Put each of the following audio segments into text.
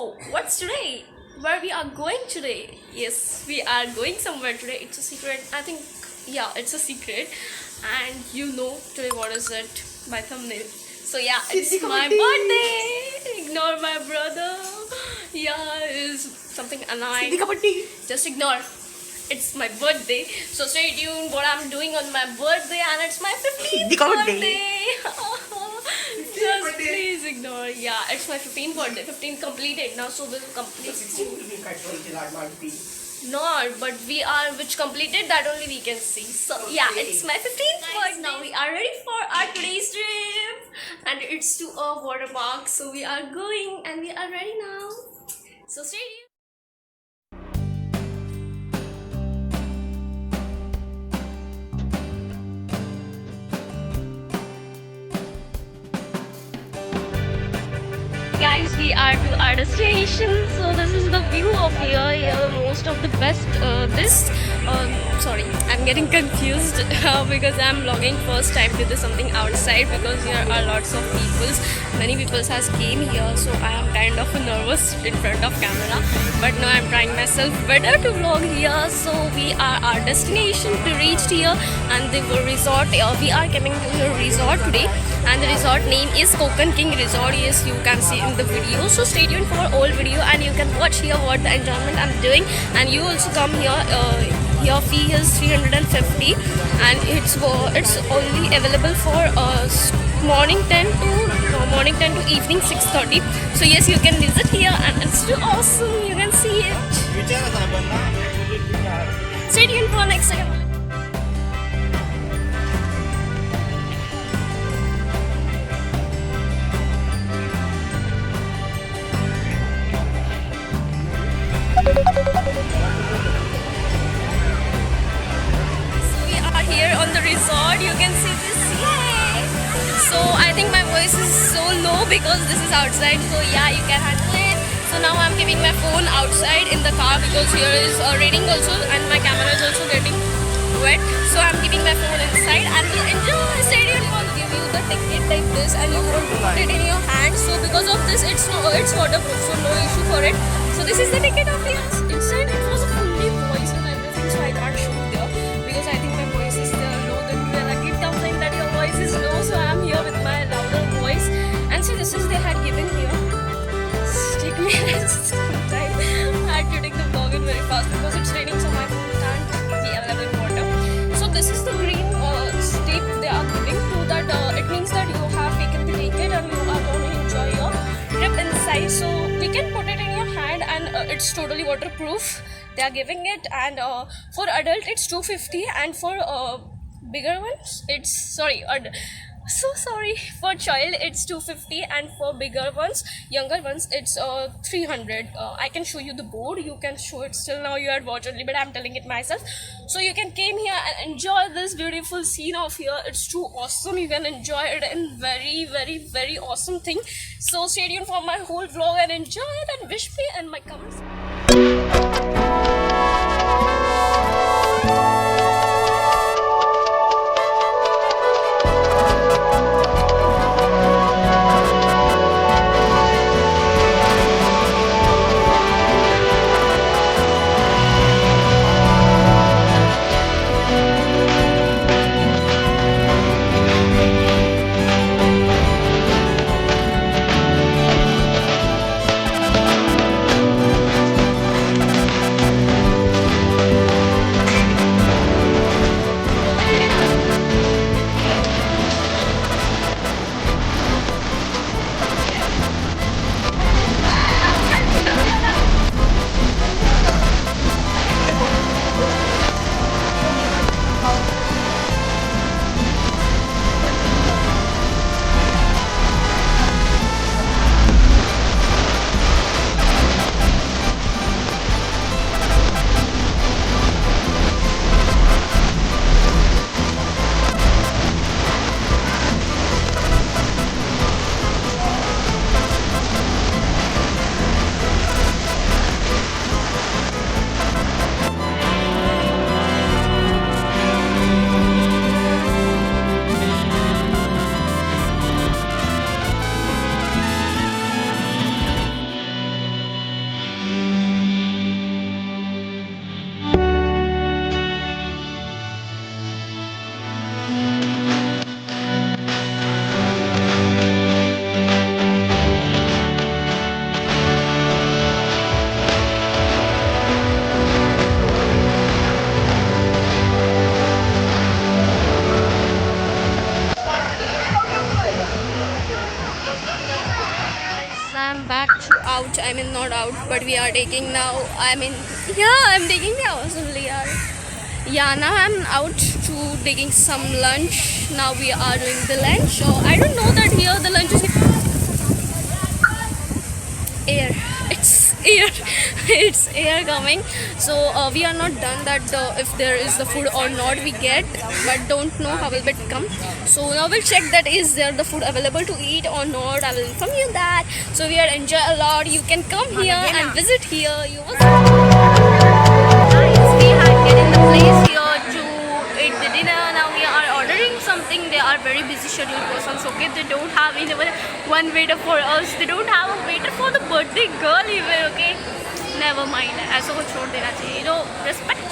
So, what's today? Where we are going today? Yes, we are going somewhere today. It's a secret. I think, yeah, it's a secret. And you know today what is it by thumbnail. So yeah, it's my birthday. Ignore my brother. Yeah, is something annoying. Just ignore. It's my birthday. So stay tuned what I'm doing on my birthday, and it's my 15th birthday. Just please ignore. Yeah, it's my 15th birthday. 15 completed now, so we'll complete. Not, but we are which completed that only we can see. So yeah, it's my 15th birthday. Now we are ready for our today's trip, and it's to a water park. So we are going, and we are ready now. So stay tuned. Guys, we are to our destination. So this is the view of here. Here, most of the best. Sorry, I'm getting confused because I'm vlogging first time to do something outside because here are lots of people. Many people has came here, so I am kind of nervous in front of camera. But now I'm trying myself better to vlog here. So we are our destination to reach here, and the resort. We are coming to the resort today, and the resort name is Kokan King Resort. Yes, you can see in the video. So stay tuned for all video, and you can watch here what the enjoyment I'm doing. And you also come here. Your fee is 350, and it's only available for morning 10 to evening 6:30. So yes, you can visit here, and it's too awesome. You can see it. Stay tuned for next time. Here on the resort, you can see this. Yay! So I think my voice is so low because this is outside. So yeah, you can handle it. So now I'm keeping my phone outside in the car because here is raining also, and my camera is also getting wet. So I'm keeping my phone inside, and we'll enjoy. Stadium will give you the ticket like this, and you won't put it in your hand. So because of this, it's waterproof, so no issue for it. So this is the ticket of yours. Inside it was a fully voice and everything, so I can't shoot there because I think my voice is low. Then when I keep complain that your voice is low, so I'm here with my louder voice. And see, this is they had given here. Take me sometime. I had to take the vlog in very fast because it's raining, so my phone can't be available in water. So this is the green stick they are giving to that. It means that you have taken the ticket and you are going to enjoy your trip inside. So we can put it in your hand, and it's totally waterproof. They are giving it, and for adult it's 250, and for bigger ones it's for child it's 250, and for bigger ones, younger ones, it's 300. I can show you the board. You can show it still. Now you are watching only, but I'm telling it myself. So you can came here and enjoy this beautiful scene of here. It's too awesome. You can enjoy it in very, very, very awesome thing. So stay tuned for my whole vlog and enjoy it, and wish me and my comments. I mean not out, but we are taking now. I mean, yeah, I'm taking the house only. Yeah, now I'm out to taking some lunch. Now we are doing the lunch. So I don't know that here the lunch is air. It's air. It's air coming. So we are not done that if there is the food or not we get, but don't know how will it come. So now we'll check that is there the food available to eat or not. I will inform you that. So we are enjoy a lot. You can come here and visit here. You guys, we had get in the place here to eat the dinner. Now we are ordering something. They are very busy scheduled persons. Okay, they don't have even one waiter for us. They don't have a waiter for the birthday girl even. Okay, never mind. ऐसा कुछ छोड़ देना चाहिए. You know, respect.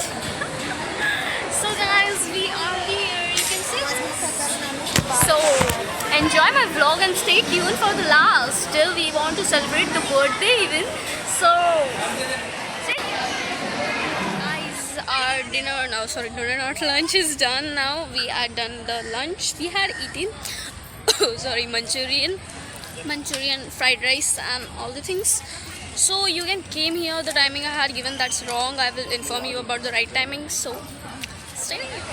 So guys, we are here. You can see. So enjoy my vlog and stay tuned for the last. Still, we want to celebrate the birthday even. So. Our dinner now, sorry, dinner not lunch is done now. We are done the lunch. We had eaten sorry, Manchurian, fried rice and all the things. So you can came here. The timing I had given that's wrong. I will inform you about the right timing. So stay here.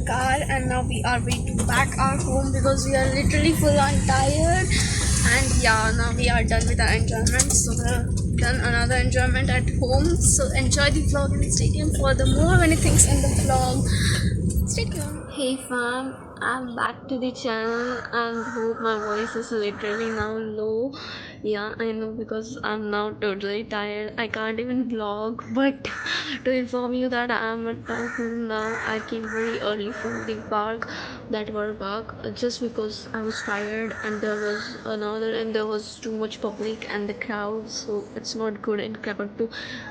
Car and now we are way to back our home because we are literally full on tired. And yeah, now we are done with our enjoyment. So we've done another enjoyment at home. So enjoy the vlog and stay tuned for the more many things in the vlog. Stay tuned. Hey fam, I'm back to the channel and hope my voice is literally now low. Yeah, I know because I'm now totally tired. I can't even vlog, but to inform you that I'm at my home now. I came very early from the park, that were park, just because I was tired and there was another and there was too much public and the crowd, so it's not good in Krakow.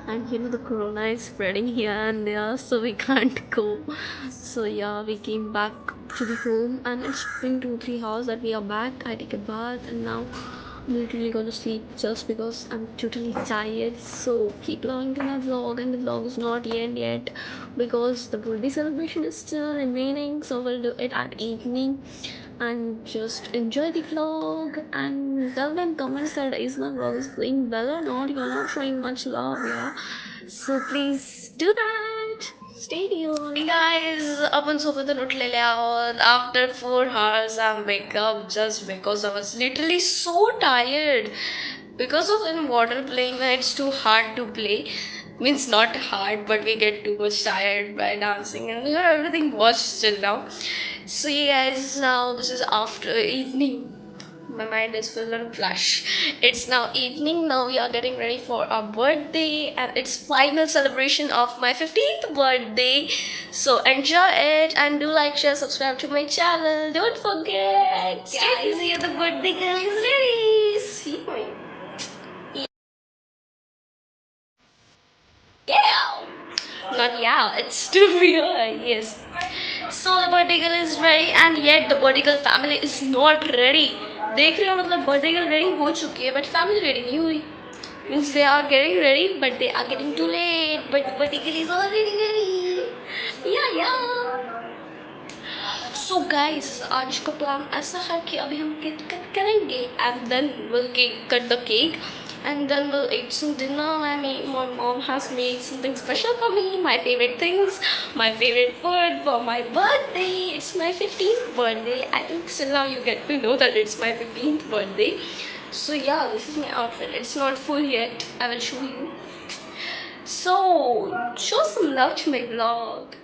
And you know the corona is spreading here and there, so we can't go. So yeah, we came back to the home and it's been 2-3 hours that we are back. I take a bath and now I'm literally gonna sleep just because I'm totally tired. So keep looking to my vlog, and the vlog is not yet because the birthday celebration is still remaining, so we'll do it at evening. And just enjoy the vlog and tell them in comments that is my vlog is going well or not. You're not showing much love, yeah, so please do that. Stay tuned. Hey guys, आपण सोबत उठलेले आहोत. After 4 hours I wake up just because I was literally so tired. Because of in water playing, it's too hard to play. Means not hard, but we get too much tired by dancing and everything was still now. So yeah guys, now this is after evening. My mind is full of flash. It's now evening. Now we are getting ready for our birthday, and it's final celebration of my 15th birthday. So enjoy it and do like, share, subscribe to my channel. Don't forget, guys, here the birthday girl is ready. See me. Yeah. Not yeah, it's to be here, yes. So the birthday girl is ready and yet the birthday girl family is not ready. देख रहे हो मतलब birthday girl ready हो चुकी है but family ready नहीं हुई. Means they are getting ready but they are getting too late. But birthday girl is already ready. Yeah, yeah. So guys, आज का प्लान ऐसा है कि अभी हम केक कट करेंगे and then we'll cake cut the cake and then we'll eat some dinner. I mean, my mom has made something special for me, my favorite things, my favorite food for my birthday. It's my 15th birthday. I think still now you get to know that it's my 15th birthday. So yeah, this is my outfit. It's not full yet. I will show you. So show some love to my vlog.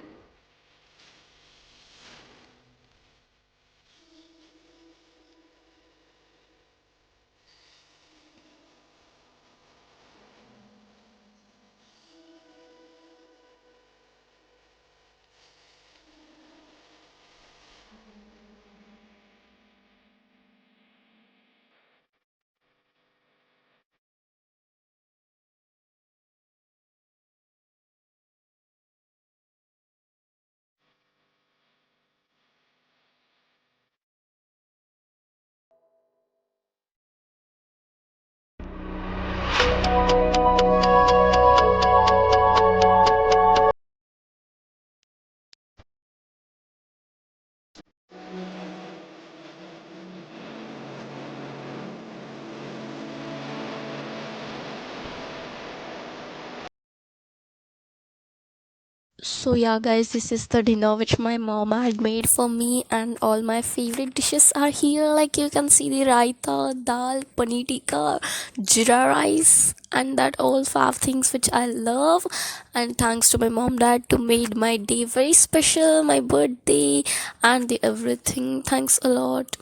So yeah guys, this is the dinner which my mom had made for me, and all my favorite dishes are here. Like you can see the raita, dal, paneer tikka, jeera rice, and that all five things which I love. And thanks to my mom dad to made my day very special, my birthday and the everything. Thanks a lot.